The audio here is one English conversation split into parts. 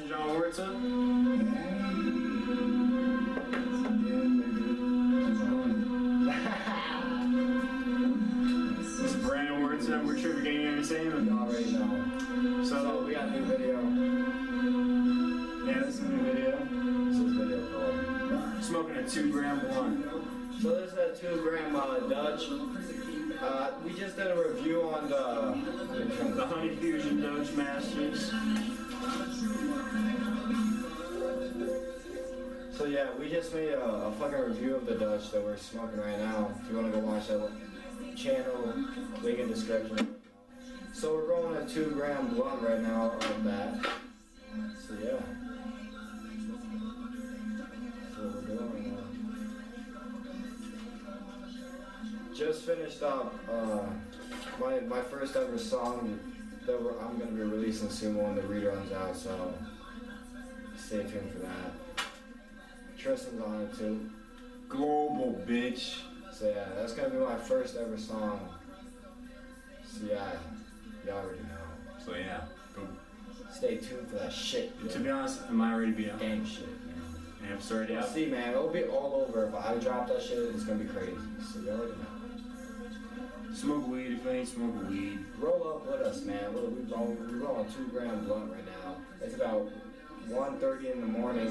Tristin John Huerta. This is BrandanHuerta. We're TrippyGang Entertainment. You already know. So we got a new video. Yeah, this is a new video. This is video called Smoking a 2-gram blunt. So this is a 2-gram Dutch. We just did a review on The Honey Fusion Dutch Masters. So yeah, we just made a fucking review of the Dutch that we're smoking right now. If you want to go watch that channel, link in the description. So we're rolling a 2-gram blunt right now of that. So yeah. So we're doing right now. Just finished up my first ever song that I'm gonna be releasing soon when the reruns out. So stay tuned for that. Tristin's on it too. Global, bitch. So yeah, that's gonna be my first ever song. So yeah, you already know. So yeah, go. Stay tuned for that shit. To be honest, it might already be out. Gang shit, man. Yeah, it's already out. See, man, it'll be all over. If I drop that shit, it's gonna be crazy. So you already know. Smoke weed if you ain't smoking weed. Roll up with us, man. We're rolling a 2-gram blunt right now. It's about 1:30 in the morning.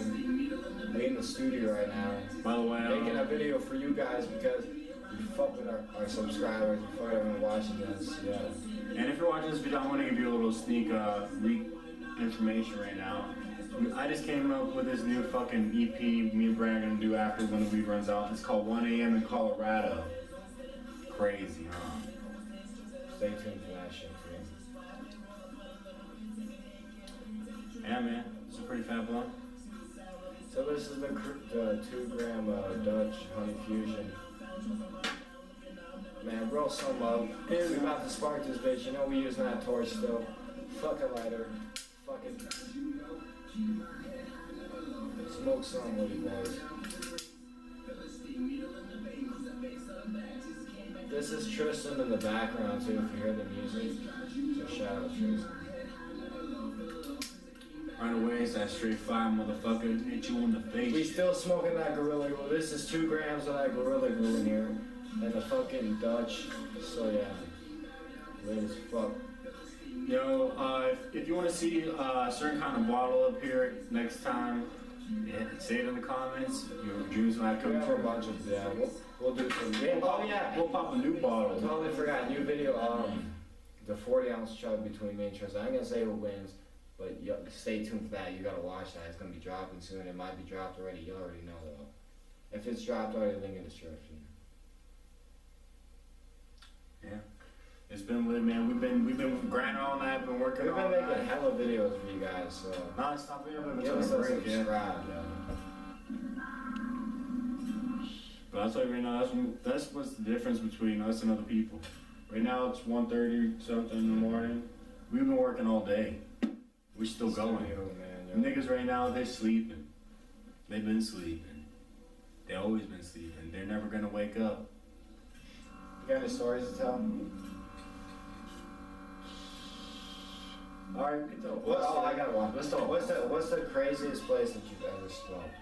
We in the studio right now. By the way, making a video for you guys because we fuck with our subscribers. We fuck with everyone watching us. Yeah. And if you're watching this video, I want to give you a little sneak information right now. I just came up with this new fucking EP me and Brandan are gonna do after when the weed runs out. It's called 1 a.m. in Colorado. Crazy, huh? Stay tuned for that shit, man. Yeah, man. It's a pretty fat blunt. So this is the 2-gram Dutch Honey Fusion. Man, roll some up. We about to spark this bitch. You know we using that torch still. Fuck a lighter. Fuck it. Smoke some with it, boys. This is Tristin in the background too, if you hear the music. So shout out Tristin. Right away, it's that straight fire motherfucker. Hit you in the face. We still smoking that Gorilla Glue. This is 2 grams of that Gorilla Glue in here. And the fucking Dutch. So yeah. Lit as fuck. Yo, if you want to see a certain kind of bottle up here next time, yeah, say it in the comments. Your dreams might come true. A bunch of, yeah, we'll do some. We'll pop a new bottle. I totally forgot. New video. The 40-ounce chug between me and Tristin. I ain't gonna say who wins, but stay tuned for that. You gotta watch that. It's gonna be dropping soon. It might be dropped already. You already know though. If it's dropped already, link in the description. Yeah. It's been lit, man. We've been grinding all night, been working all night. We've been making hella videos for you guys, so non-stop video. Give us a subscribe, yo. But I'll tell you right now, that's what's the difference between us and other people. Right now it's 1:30 something in the morning. We've been working all day. We're still going. Man, niggas right now, they're sleeping. They've been sleeping. They always been sleeping. They're never gonna wake up. You got any stories to tell? Alright, we can tell. I got one. What's the craziest place that you've ever smoked?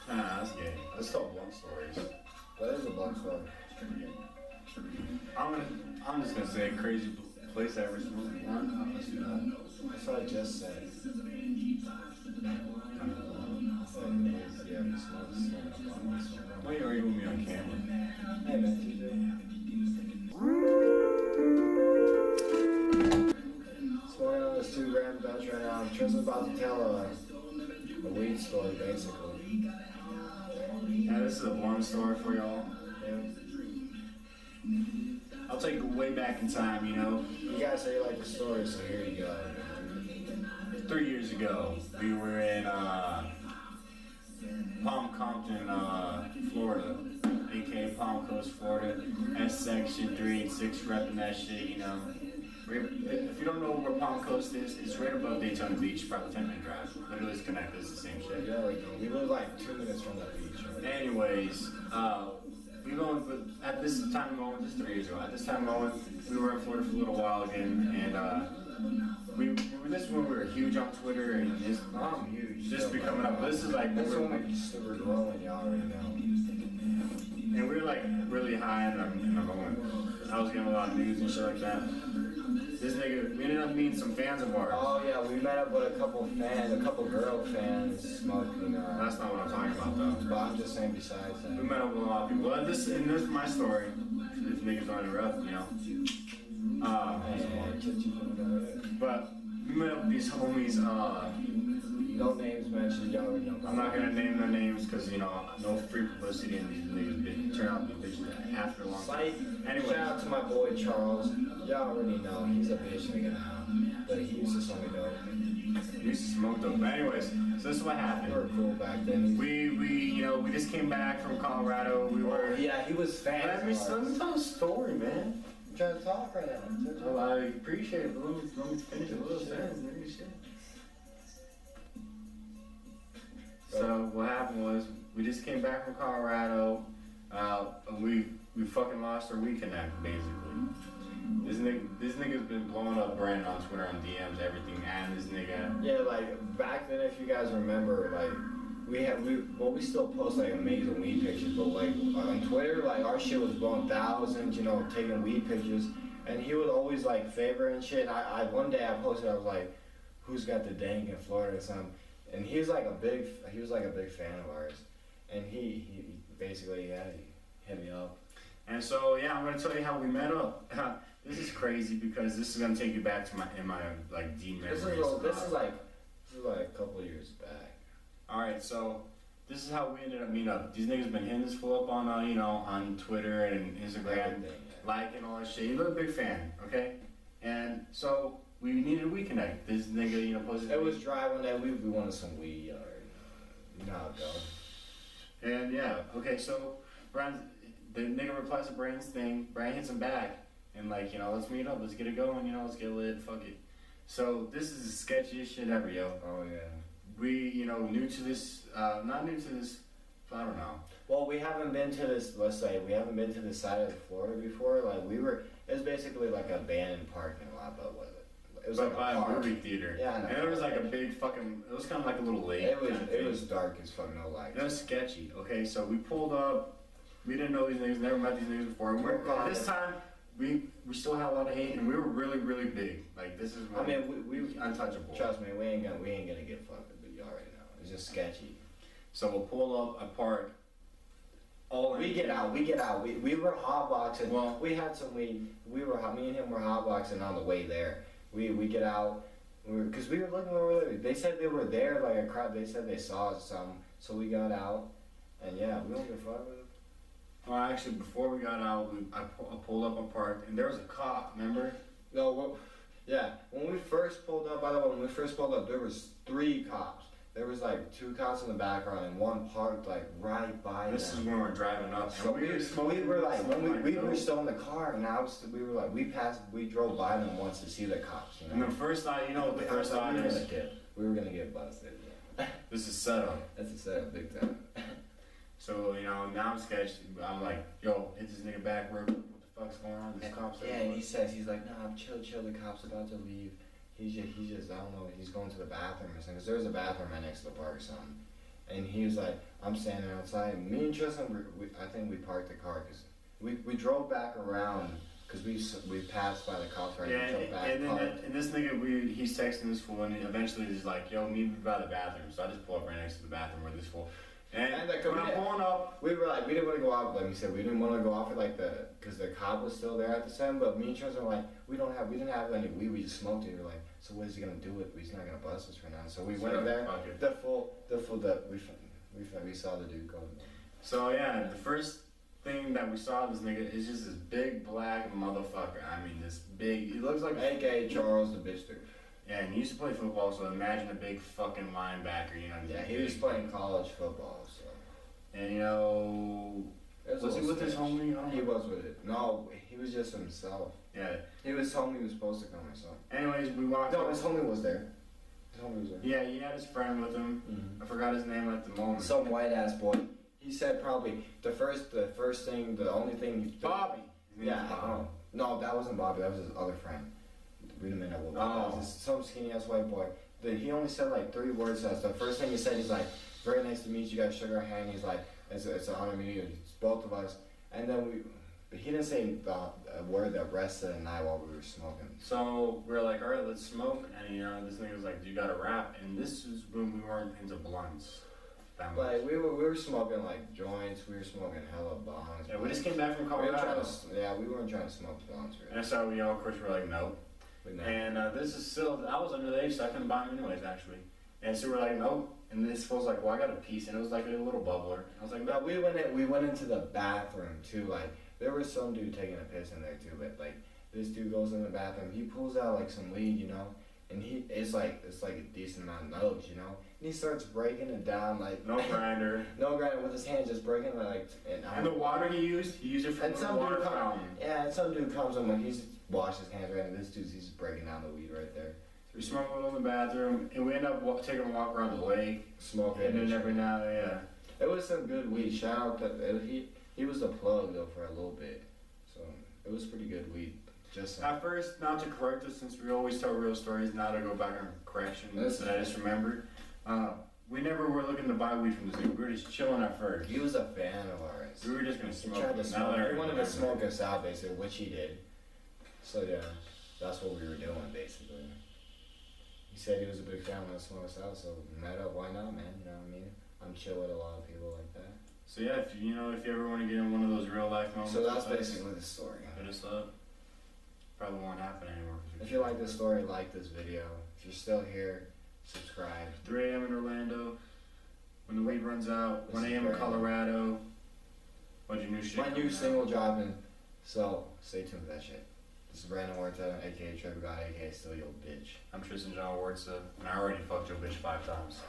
Nah, that's gay. Let's tell blunt stories. That is a blunt story. I'm just gonna say crazy place I ever smoked. Let's do that. That's what I just said. Why are you arguing with me on camera? Hey man, TJ. Smoking on this 2-gram Dutch right now. Tristin's about to tell a weed story, basically. Yeah, this is a blunt story for y'all. Yeah. I'll take it way back in time, you know. You guys say you like the story, so here you go. 3 years ago, we were in Palm Compton, Florida, aka Palm Coast, Florida. That's Section 386 repping that shit, you know. If you don't know where Palm Coast is, it's right above Daytona Beach, probably 10-minute drive. Literally, it's connected, it's the same shit. Yeah, we live like 2 minutes from that beach, right? Anyways, we going, but at this time going, this 3 years ago, at this time going, we were in Florida for a little while again, and this is when we were huge on Twitter. Twitter and his huge. just be coming up. This is like that's when we still were growing, y'all already know. And we were like really high in our moment. I was getting a lot of news and shit like that. This nigga, we ended up meeting some fans of ours. Oh yeah, we met up with a couple girl fans smoking. That's not what I'm talking about though. But I'm just saying besides that. We met up with a lot of people. Well, this is my story. If niggas don't interrupt, you know. But we met up with these homies. No names mentioned, y'all already know. I'm not gonna name their names because you know no free publicity and these niggas turn out to be bitches after a long time. Anyway, shout out to my boy Charles. Y'all already know he's a bitch nigga now, but he used to smoke dope. He used to smoke dope. But anyways, so this is what happened. We were cool back then. We just came back from Colorado. We were. Yeah, he was fans. Let me tell a story, man. I'm trying to talk right now. Well, I appreciate it, but let me finish a little sentence. So what happened was we just came back from Colorado. And we fucking lost our WeConnect basically. This nigga's been blowing up Brandan on Twitter on DMs, everything, and this nigga. Yeah, like back then, if you guys remember, like we still post like amazing weed pictures, but like on Twitter, like our shit was blowing thousands, you know, taking weed pictures, and he would always like favor and shit. I one day I posted, I was like, who's got the dank in Florida or something, and he was like a big fan of ours, and he basically he hit me up. And so yeah, I'm gonna tell you how we met up. This is crazy because this is gonna take you back to my like deep memories. This is like a couple years back. All right, so this is how we ended up meeting up. These niggas been hitting this fool up on on Twitter and Instagram, liking all that shit. You're a big fan, okay? And so we needed a WeConnect. This nigga, posted. It was dry one day. We wanted some weed, or you know how it goes. And yeah, okay, so the nigga replies to Brandan's thing. Brandan hits him back. And like, let's meet up, let's get it going, let's get lit, fuck it. So this is the sketchiest shit ever, yo. Oh yeah. We, new to this, not new to this, I don't know. Well, we haven't been to this, let's say, we haven't been to this side of Florida before. Like it was basically like an abandoned parking lot, but it was like by a movie theater. Yeah, I know. And there was like a big fucking, it was kind of like a little lake. It was dark as fuck, no lights. It was sketchy, okay? So we pulled up, we didn't know these niggas, never met these niggas before. And this time, we still had a lot of hate, and we were really, really big. Like this is. Really, we untouchable. Trust me, we ain't gonna get fucked, but you already know. It's just sketchy. So we'll pull up a park. We get out. We were hotboxing. Well, we had some weed. Me and him were hotboxing on the way there. We get out. Because we were looking where we were. They said they were there, like a crowd. They said they saw some. So we got out, and yeah, we don't give a fuck with it. Well, actually, before we got out, I pulled up a park, and there was a cop, remember? No, well, yeah. When we first pulled up, by the way, there was 3 cops. There was like 2 cops in the background, and one parked like right by This them. is when we're driving up. So we were like, we were still in the car, and we were like, we drove by them once to see the cops. And the first thought, what the first thought is? We were gonna get busted. Yeah. This is setup. That's a setup, big time. So, now I'm sketched. I'm like, yo, hit this nigga back, bro. What the fuck's going on? This cop's yeah, and he's like, nah, chill, the cop's about to leave. He's just, I don't know, he's going to the bathroom or something. Because there was a bathroom right next to the park or something. And he was like, I'm standing outside. Me and Tristin, I think we parked the car because we drove back around because we passed by the cops right and drove back. And this nigga, he's texting this fool, and eventually he's like, yo, meet me by the bathroom. So I just pull up right next to the bathroom where this fool. And like, when I'm pulling up, we were like, we didn't want to go out. Like we said, we didn't want to go off at because the cop was still there at the time. But me and Tristan were like, we didn't have any weed. We just smoked it. We were like, so what is he gonna do with it? He's not gonna bust us for now. So we went there. We saw the dude go. So yeah, the first thing that we saw this nigga is just this big black motherfucker. I mean, this big. He looks like AKA Charles the bitch dude. Yeah, and he used to play football, so imagine a big fucking linebacker, Yeah, he was playing college football, so. And was he with his homie? He was with it. No, he was just himself. Yeah. His homie was supposed to come or something. Anyways, we walked. No, his homie was there. Yeah, he had his friend with him. Mm-hmm. I forgot his name at the moment. Some white ass boy. He said probably the only thing. Bobby. Yeah. Bobby. No, that wasn't Bobby. That was his other friend. We didn't know what Bobby was. Some skinny ass white boy. he only said like 3 words to us. The first thing he said, he's like, very nice to meet you guys, shook our hand. He's like, it's an honor to meet you, it's both of us. And then but he didn't say a word the rest of the night while we were smoking. So we were like, all right, let's smoke. And this nigga was like, do you got a rap? And this is when we weren't into blunts. Like we were smoking like joints, we were smoking hella bongs. Yeah, we just came back from Colorado. We weren't trying to smoke blunts. Really. And so of course we were like, no. And this is still, I was underage, so I couldn't buy them anyways, actually. And so we're like, no. And this fool's like, well, I got a piece, and it was like a little bubbler. I was like, no. We went into the bathroom too. Like there was some dude taking a piss in there too, but like this dude goes in the bathroom, he pulls out like some weed, you know, and it's like a decent amount of notes, you know, and he starts breaking it down like no grinder, with his hands just breaking it like. And the water he used it from the water fountain. Yeah, and some dude comes in like he's washed his hands right, and this dude's he's breaking down the weed right there. We smoked one in the bathroom, and we ended up taking a walk around the lake, smoking. And then every now and then, it was some good weed. Shout out to he was the plug though for a little bit, so it was pretty good weed. Just at first, not to correct us, since we always tell real stories, now to go back on correction that I just remembered. We never were looking to buy weed from this dude. We were just chilling at first. He was a fan of ours. We were just gonna smoke. He tried to smoke. He wanted to smoke us out, basically, which he did. So yeah, that's what we were doing, basically. He said he was a big fan when I smoked us out, so met up. Why not, man? You know what I mean? I'm chill with a lot of people like that. So yeah, if you ever want to get in one of those real life moments. So that's basically the story. Hit us up. Probably won't happen anymore. If you like this story, like this video. If you're still here, subscribe. 3 a.m. in Orlando. When the weed runs out. 1 a.m. in Colorado. What's your new shit? My new single dropping. So stay tuned for that shit. This is BrandanHuerta, aka TrippyGod, aka Still Your Bitch. I'm Tristin Huerta, and I already fucked your bitch 5 times.